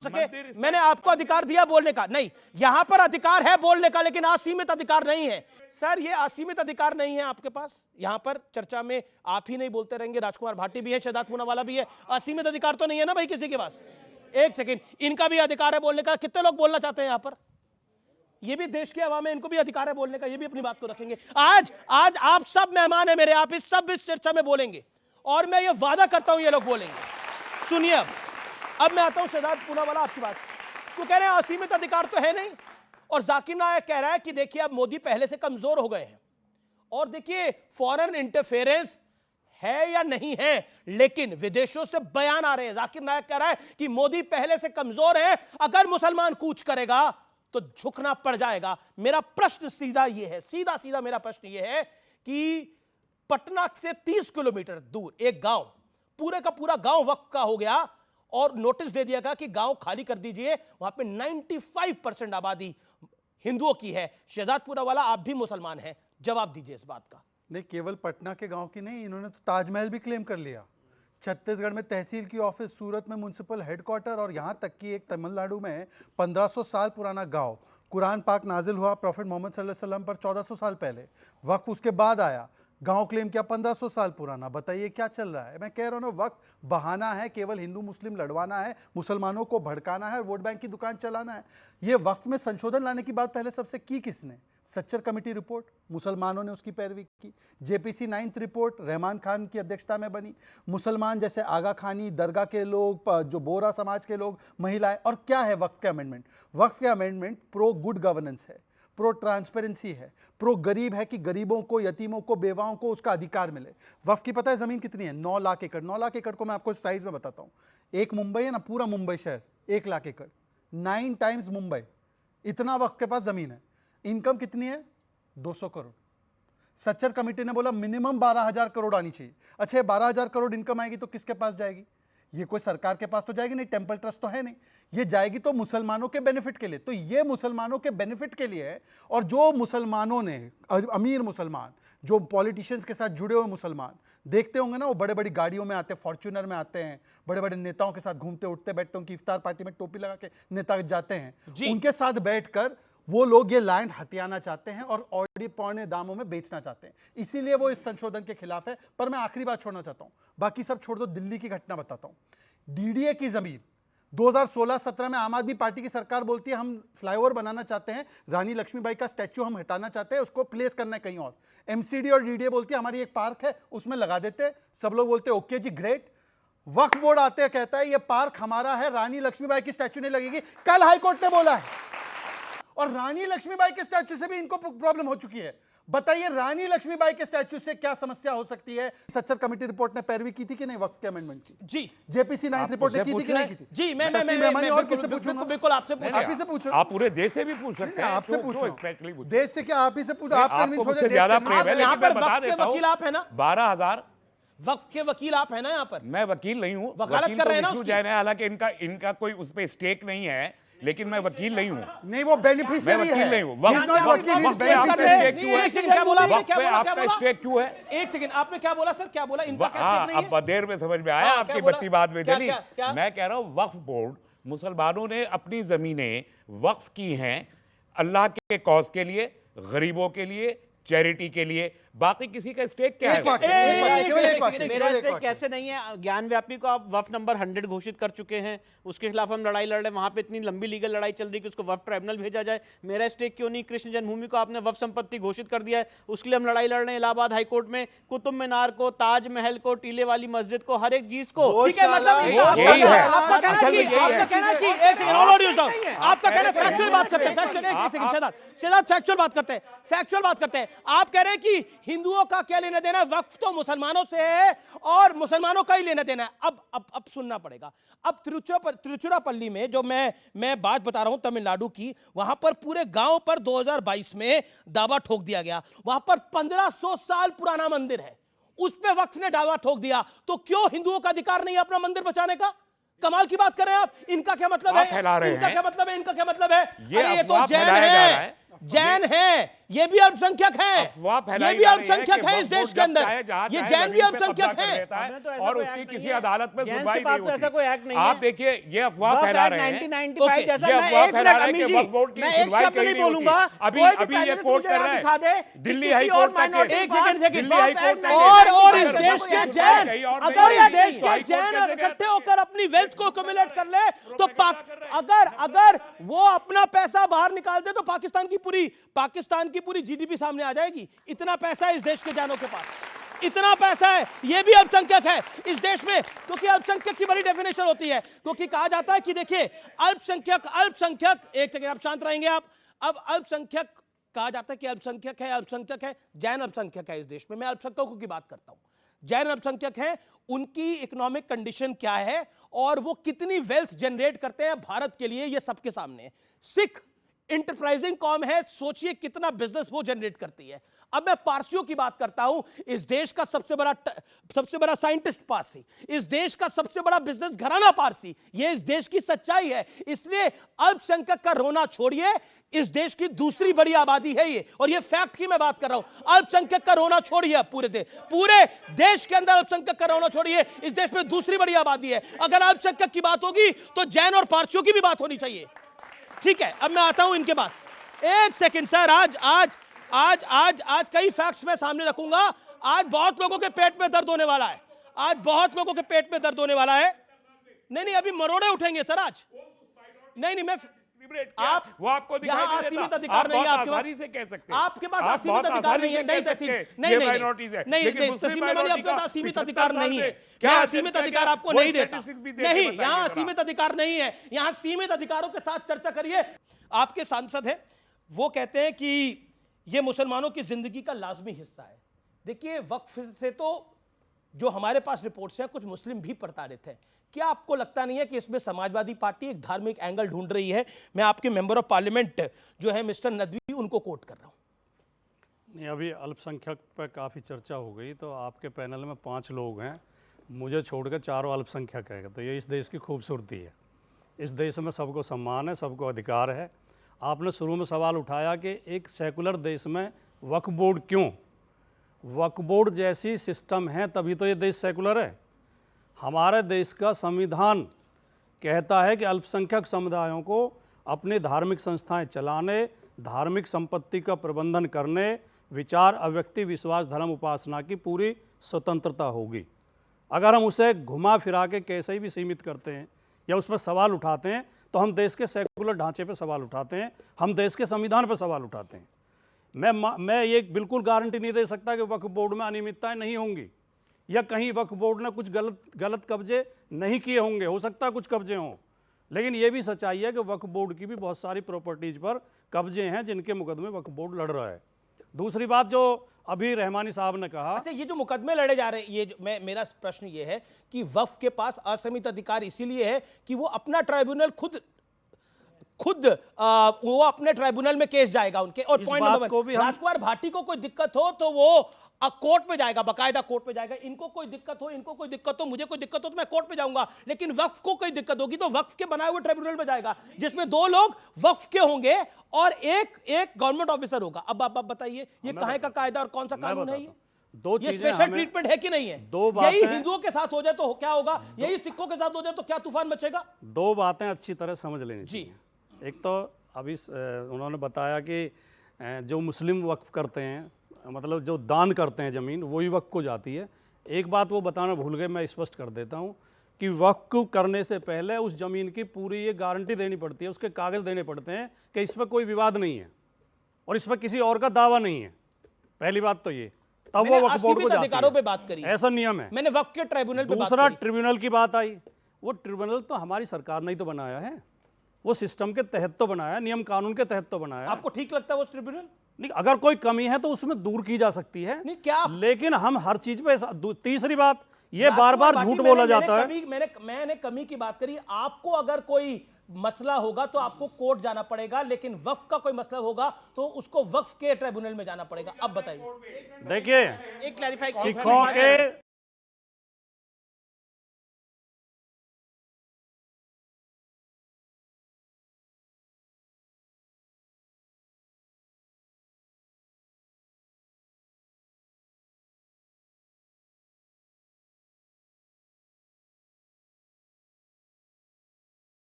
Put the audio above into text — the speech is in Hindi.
सके। मैंने आपको अधिकार दिया बोलने का, नहीं, यहां पर अधिकार है बोलने का, लेकिन असीमित अधिकार नहीं है सर। ये असीमित अधिकार नहीं है आपके पास। यहां पर चर्चा में आप ही नहीं बोलते रहेंगे, राजकुमार भाटी भी है, शहजाद पूनावाला भी है। असीमित अधिकार तो नहीं है ना भाई किसी के पास। एक सेकंड, इनका भी अधिकार है बोलने का। कितने लोग बोलना चाहते हैं यहां पर? ये भी देश के अवाम है, इनको भी अधिकार है बोलने का, ये भी अपनी बात को रखेंगे। आज आप सब मेहमान है मेरे, आप इस चर्चा में बोलेंगे और मैं ये वादा करता हूं ये लोग बोलेंगे। सुनिए, अब मैं आता हूं शहजाद पूनावाला, आपकी बात तो कह रहे हैं असीमित अधिकार तो है नहीं, और जाकिर नायक कह रहा है कि देखिए अब मोदी पहले से कमजोर हो गए हैं। और देखिए फॉरेन इंटरफेरेंस है या नहीं है, लेकिन विदेशों से बयान आ रहे हैं। जाकिर नायक कह रहा है कि मोदी पहले से कमजोर है, अगर मुसलमान कूच करेगा तो झुकना पड़ जाएगा। मेरा प्रश्न सीधा यह है, सीधा मेरा प्रश्न यह है कि पटना से 30 किलोमीटर दूर एक गांव, पूरे का पूरा गांव वक्फ का हो गया और नोटिस दे दिया गया कि गांव खाली कर दीजिए। वहां पे 95% आबादी हिंदुओं की है। शहजाद पूनावाला, आप भी मुसलमान हैं, जवाब दीजिए इस बात का। नहीं, केवल पटना के गांव की नहीं, इन्होंने तो ताजमहल भी क्लेम कर लिया। छत्तीसगढ़ में तहसील की ऑफिस, सूरत में म्युनिसिपल हेडक्वार्टर, और यहाँ तक कि एक तमिलनाडु में 1500 साल पुराना गांव। कुरान पाक नाजिल हुआ प्रॉफिट मोहम्मद सल्लल्लाहु अलैहि वसल्लम पर 1400 साल पहले, वक्फ उसके बाद आया। गांव क्लेम किया 1500 साल पुराना। बताइए क्या चल रहा है? मैं कह रहा हूँ ना, वक्त बहाना है, केवल हिंदू मुस्लिम लड़वाना है, मुसलमानों को भड़काना है, वोट बैंक की दुकान चलाना है। ये वक्त में संशोधन लाने की बात पहले सबसे की किसने? सच्चर कमेटी रिपोर्ट, मुसलमानों ने उसकी पैरवी की। JPC 9th report Rahman Khan की अध्यक्षता में बनी। मुसलमान जैसे आगा खानी, दरगाह के लोग, जो बोरा समाज के लोग, महिलाएं। और क्या है वक्फ के अमेंडमेंट? वक्फ के अमेंडमेंट प्रो गुड गवर्नेंस है, प्रो ट्रांसपेरेंसी है, प्रो गरीब है कि गरीबों को, यतीमों को, बेवाओं को उसका अधिकार मिले। वक्फ की पता है जमीन कितनी है? 9 लाख एकड़। 9 लाख एकड़ को मैं आपको साइज में बताता हूँ। एक मुंबई है ना, पूरा मुंबई शहर 1 लाख एकड़, 9 टाइम्स मुंबई, इतना वक्फ के पास जमीन है। इनकम कितनी है? 200 करोड़। सच्चर कमेटी ने बोला मिनिमम 12,000 करोड़ आनी चाहिए। अच्छा, 12,000 करोड़ इनकम आएगी तो किसके पास जाएगी? ये कोई सरकार के पास तो जाएगी नहीं, टेंपल ट्रस्ट तो है नहीं। ये जाएगी तो मुसलमानों के बेनिफिट के लिए। तो ये मुसलमानों के बेनिफिट के लिए है। और जो मुसलमानों ने, अमीर मुसलमान, जो पॉलिटिशियंस के साथ जुड़े हुए मुसलमान, देखते होंगे ना, वो बड़े बड़ी गाड़ियों में आते हैं, फॉर्च्यूनर में आते हैं, बड़े बड़े नेताओं के साथ घूमते उठते बैठते, उनकी इफ्तार पार्टी में टोपी लगा के नेता जाते हैं, उनके साथ बैठकर वो लोग ये लैंड हथियाना चाहते हैं और ऑलरेडी पौने दामों में बेचना चाहते हैं। इसीलिए वो इस संशोधन के खिलाफ है। पर मैं आखिरी बात छोड़ना चाहता हूं, बाकी सब छोड़ दो, दिल्ली की घटना बताता हूं। डीडीए की जमीन 2016-17 में आम आदमी पार्टी की सरकार बोलती है हम फ्लाईओवर बनाना चाहते हैं, रानी लक्ष्मीबाई का स्टैच्यू हम हटाना चाहते हैं, उसको प्लेस करना है कहीं और। एमसीडी और डीडीए बोलती है हमारी एक पार्क है, उसमें लगा देते हैं। सब लोग बोलते हैं ओके जी, ग्रेट। वक्फ बोर्ड आते हैं, कहता है ये पार्क हमारा है, रानी लक्ष्मीबाई की स्टैच्यू नहीं लगेगी। कल हाईकोर्ट ने बोला है, और रानी लक्ष्मीबाई के स्टैच्यू से भी इनको प्रॉब्लम हो चुकी है। बताइए रानी लक्ष्मीबाई के स्टैच्यू से क्या समस्या हो सकती है? सच्चर कमेटी रिपोर्ट ने पैरवी की थी कि नहीं वक्फ के अमेंडमेंट की? जी। जेपीसी 9th रिपोर्ट ने की थी कि नहीं की थी? जी, मैं और किससे पूछूंगा? बिल्कुल आपसे पूछ, आप ही से पूछो। आप पूरे देश से भी पूछ सकते हैं, आपसे पूछो। देश से क्या? आप ही से पूछो। आप कन्विंस हो जाए। ज्यादा प्रेम है, यहाँ लेकिन पर मैं बता वक्फ के देता हूं, वकील आप है ना? 12,000 वक्फ के वकील आप है ना? यहाँ पर मैं वकील नहीं हूँ, वकालत कर रहे हैं ना उसकी? जैन है, हालांकि इनका कोई उस पे स्टेक नहीं है, लेकिन मैं वकील नहीं हूँ। नहीं, वो बेनिफिशियरी है। मैं वकील नहीं हूँ। आपका स्टेक क्यों है? एक सेकंड, आपने क्या बोला सर? क्या बोला? इनका क्या स्टेक नहीं है? अब देर में समझ में आया, आपकी बत्ती बाद में जली। मैं कह रहा हूँ वक्फ बोर्ड, मुसलमानों ने अपनी जमीनें वक्फ की हैं अल्लाह के कॉज के लिए, गरीबों के लिए, चैरिटी के लिए। बाकी किसी का स्टेक क्या है? मेरा स्टेक कैसे नहीं है? ज्ञान व्यापी को आप वफ नंबर 100 घोषित कर चुके हैं, उसके खिलाफ हम लड़ाई लड़ रहे हैं। वहां पे इतनी लंबी लीगल लड़ाई चल रही है कि उसको वफ ट्राइब्यूनल भेजा जाए। मेरा स्टेक क्यों नहीं? कृष्ण जन्मभूमि को आपने वफ संपत्ति घोषित कर दिया है, उसके लिए हम लड़ाई लड़ रहे हैं इलाहाबाद हाईकोर्ट में। कुतुब मीनार को, ताजमहल को, टीले वाली मस्जिद को, हर एक चीज को। ठीक है, मतलब आपका कहना है कि आपका कहना फैक्चुअल बात करते हैं, फैक्चुअल बात करते हैं, फैक्चुअल बात करते हैं। आप कह रहे हैं कि हिंदुओं का क्या लेना देना है, वक्फ तो मुसलमानों से है और मुसलमानों का ही लेना देना है। अब सुनना पड़ेगा। अब तिरुचिरापल्ली में जो मैं बात बता रहा हूं तमिलनाडु की, वहां पर पूरे गांव पर 2022 में दावा ठोक दिया गया। वहां पर 1500 साल पुराना मंदिर है, उस पे वक्फ ने दावा ठोक दिया। तो क्यों हिंदुओं का अधिकार नहीं है अपना मंदिर बचाने का? कमाल की बात कर रहे हैं आप। इनका क्या मतलब है? इनका क्या मतलब है? ये तो जैन है। जैन हैं, ये भी अल्पसंख्यक अफवाह हैं, फैलाई ये भी जा रही है अल्पसंख्यक कि हैं इस वक्फ बोर्ड देश के जब अंदर, चाहे, जहाँ ये चाहे जैन भी जमीन पे अल्पसंख्यक कब्जा कर हैं। लेता है हमें तो ऐसा और कोई उसकी एक्ट किसी नहीं है। अदालत में जेंट्स सुनवाई के पास नहीं तो ऐसा होती। कोई एक्ट नहीं आप है। देखिए ये अफवाह वक्फ फैला एक्ट रहे हैं 1995 जैसा ये मैं अफवाह एक फैला मिनट रहे हैं कि अमीशी, वक्फ बोर्ड की मैं एक सुनवाई शब्द कहीं नहीं नहीं होती। बोलूंगा, अभी कोई भी अभी ये पैनलिस्ट कोर्ट मुझे कर यहाँ रहे दिखा दे हैं कि दिल्ली किसी हाई और कोर्ट का minority केस। एक second Delhi Waqf high act court का और केस। इस अगर देश वक्फ के की जैन सुनवाई कहीं और अगर नहीं इस होती, देश तो के हाई कोर्ट जैन कैसे गया? इकट्ठे होकर अपनी वेल्थ को एक्युमुलेट कर ले तो अगर वो अपना पैसा बाहर निकाल दे तो पाकिस्तान की पूरी जीडीपी सामने आ जाएगी। इतना पैसा है इस देश के जानों के पास, इतना पैसा है। ये भी अल्पसंख्यक है इस देश में, क्योंकि अल्पसंख्यक की बड़ी डेफिनेशन होती है, क्योंकि कहा जाता है कि देखिए अल्पसंख्यक एक सेकंड आप शांत रहेंगे आप। अब अल्पसंख्यक कहा जाता है कि अल्पसंख्यक है, जैन अल्पसंख्यक है इस देश में। मैं अल्पसंख्यकों की बात करता हूं, जैन अल्पसंख्यक हैं, उनकी इकोनॉमिक कंडीशन क्या है और वो कितनी वेल्थ जनरेट करते हैं भारत के लिए, ये सबके सामने है। सिख इंटरप्राइजिंग कॉम है, सोचिए कितना बिजनेस वो जनरेट करती है। अब मैं पारसियों की बात करता हूं, इस देश का सबसे बड़ा साइंटिस्ट पारसी, इस देश का सबसे बड़ा बिजनेस घराना पारसी, ये इस देश की सच्चाई है। इसलिए अल्पसंख्यक का रोना छोड़िए, इस देश की दूसरी बड़ी आबादी है ये, और ये फैक्ट की मैं बात कर रहा हूं। अल्पसंख्यक का रोना छोड़िए, पूरे देश के अंदर अल्पसंख्यक का रोना छोड़िए, इस देश में दूसरी बड़ी आबादी है। अगर अल्पसंख्यक की बात होगी तो जैन और पारसियों की भी बात होनी चाहिए। ठीक है, अब मैं आता हूं इनके पास। एक सेकंड सर, आज कई फैक्ट्स मैं सामने रखूंगा। आज बहुत लोगों के पेट में दर्द होने वाला है, नहीं अभी मरोड़े उठेंगे सर आज। नहीं मैं आप वो आपको दिखाई यहाँ नहीं देता। असीमित अधिकार नहीं है आप आपके बहुत पास, आसानी से कह सकते हैं। आपके पास आप असीमित बहुत अधिकार आसानी नहीं है। से नहीं कह तहसीन, सकते हैं, नहीं ये नहीं minorities है। नहीं लेकिन नहीं मुस्लिम तहसीन में मैंने minority आपके पास का असीमित 75 अधिकार साल नहीं से है। क्या मैं statistics असीमित है, अधिकार क्या? आपको वो नहीं देता, statistics भी दे के नहीं बताइए यहाँ जरा। असीमित अधिकार नहीं है। यहाँ सीमित अधिकारों के साथ चर्चा करिए। आपके सांसद हैं, वो कहते हैं कि ये मुसलमानों की जिंदगी का लाजमी हिस्सा है। देखिए वक्फ से तो जो हमारे पास रिपोर्ट्स हैं, कुछ मुस्लिम भी प्रताड़ित हैं। क्या आपको लगता नहीं है कि इसमें समाजवादी पार्टी एक धार्मिक एंगल ढूंढ रही है? मैं आपके मेंबर ऑफ पार्लियामेंट जो है मिस्टर नदवी, उनको कोट कर रहा हूं। नहीं, अभी अल्पसंख्यक पर काफ़ी चर्चा हो गई, तो आपके पैनल में 5 लोग हैं, मुझे छोड़कर चारों अल्पसंख्यक है, तो ये इस देश की खूबसूरती है। इस देश में सबको सम्मान है, सबको अधिकार है। आपने शुरू में सवाल उठाया कि एक सेकुलर देश में वक्फ बोर्ड क्यों? वक्फ बोर्ड जैसी सिस्टम है तभी तो ये देश सेकुलर है। हमारे देश का संविधान कहता है कि अल्पसंख्यक समुदायों को अपनी धार्मिक संस्थाएं चलाने, धार्मिक संपत्ति का प्रबंधन करने, विचार, अव्यक्ति, विश्वास, धर्म, उपासना की पूरी स्वतंत्रता होगी। अगर हम उसे घुमा फिरा के कैसे भी सीमित करते हैं या उस पर सवाल उठाते हैं तो हम देश के सेकुलर ढांचे पर सवाल उठाते हैं, हम देश के संविधान पर सवाल उठाते हैं। मैं ये बिल्कुल गारंटी नहीं दे सकता कि वक्फ बोर्ड में अनियमितताएं नहीं होंगी या कहीं वक्फ बोर्ड ने कुछ गलत कब्जे नहीं किए होंगे, हो सकता है कुछ कब्जे हों, लेकिन ये भी सच्चाई है कि वक्फ बोर्ड की भी बहुत सारी प्रॉपर्टीज पर कब्जे हैं जिनके मुकदमे वक्फ बोर्ड लड़ रहा है। दूसरी बात जो अभी रहमानी साहब ने कहा, अच्छा ये जो मुकदमे लड़े जा रहे हैं, ये मेरा प्रश्न ये है कि वक्फ के पास असीमित अधिकार इसीलिए है कि वो अपना ट्राइब्यूनल खुद वो अपने ट्राइब्यूनल में केस जाएगा उनके। और पॉइंट नंबर 1, राजकुमार भाटी को कोई दिक्कत हो तो वो कोर्ट में जाएगा, बाकायदा कोर्ट में जाएगा। इनको कोई दिक्कत हो, मुझे कोई दिक्कत हो तो मैं कोर्ट में जाऊंगा, लेकिन वक्फ को कोई दिक्कत होगी तो वक्फ के बनाए हुए ट्राइब्यूनल में जाएगा, जिसमें 2 लोग वक्फ के होंगे और एक गवर्नमेंट ऑफिसर होगा। अब आप बताइए ये कहां का कायदा और कौन सा कानून है? ये स्पेशल ट्रीटमेंट है कि नहीं है? यही हिंदुओं के साथ हो जाए तो क्या होगा, यही सिखों के साथ हो जाए तो क्या तूफान मचेगा? 2 बातें अच्छी तरह समझ लेनी जी। चाहिए। एक तो अभी उन्होंने बताया कि जो मुस्लिम वक्फ करते हैं, मतलब जो दान करते हैं ज़मीन, वही वक्फ को जाती है। एक बात वो बताना भूल गए, मैं स्पष्ट कर देता हूँ कि वक्फ करने से पहले उस ज़मीन की पूरी ये गारंटी देनी पड़ती है, उसके कागज़ देने पड़ते हैं कि इस पर कोई विवाद नहीं है और इस पर किसी और का दावा नहीं है। पहली बात तो ये, तब वो वक्फ बोर्ड को जाती है। अधिकारों पे बात करी, ऐसा नियम है। मैंने वक्फ के ट्राइब्यूनल पे बात दूसरा करी। ट्रिब्यूनल की बात आई, वो ट्रिब्यूनल तो हमारी सरकार ने ही तो बनाया है, वो सिस्टम के तहत तो बनाया, नियम कानून के तहत तो बनाया। आपको ठीक लगता है वो ट्रिब्यूनल? नहीं, अगर कोई कमी है तो उसमें दूर की जा सकती है। नहीं क्या, लेकिन हम हर चीज पे तीसरी बात, ये बार बार झूठ बोला जाता है। मैंने कमी की बात करी। आपको अगर कोई मसला होगा तो आपको कोर्ट जाना पड़ेगा, लेकिन वक्फ का कोई मसला होगा तो उसको वक्फ के ट्रिब्यूनल में जाना पड़ेगा। अब बताइए। देखिए, एक क्लैरिफाई, सिखों के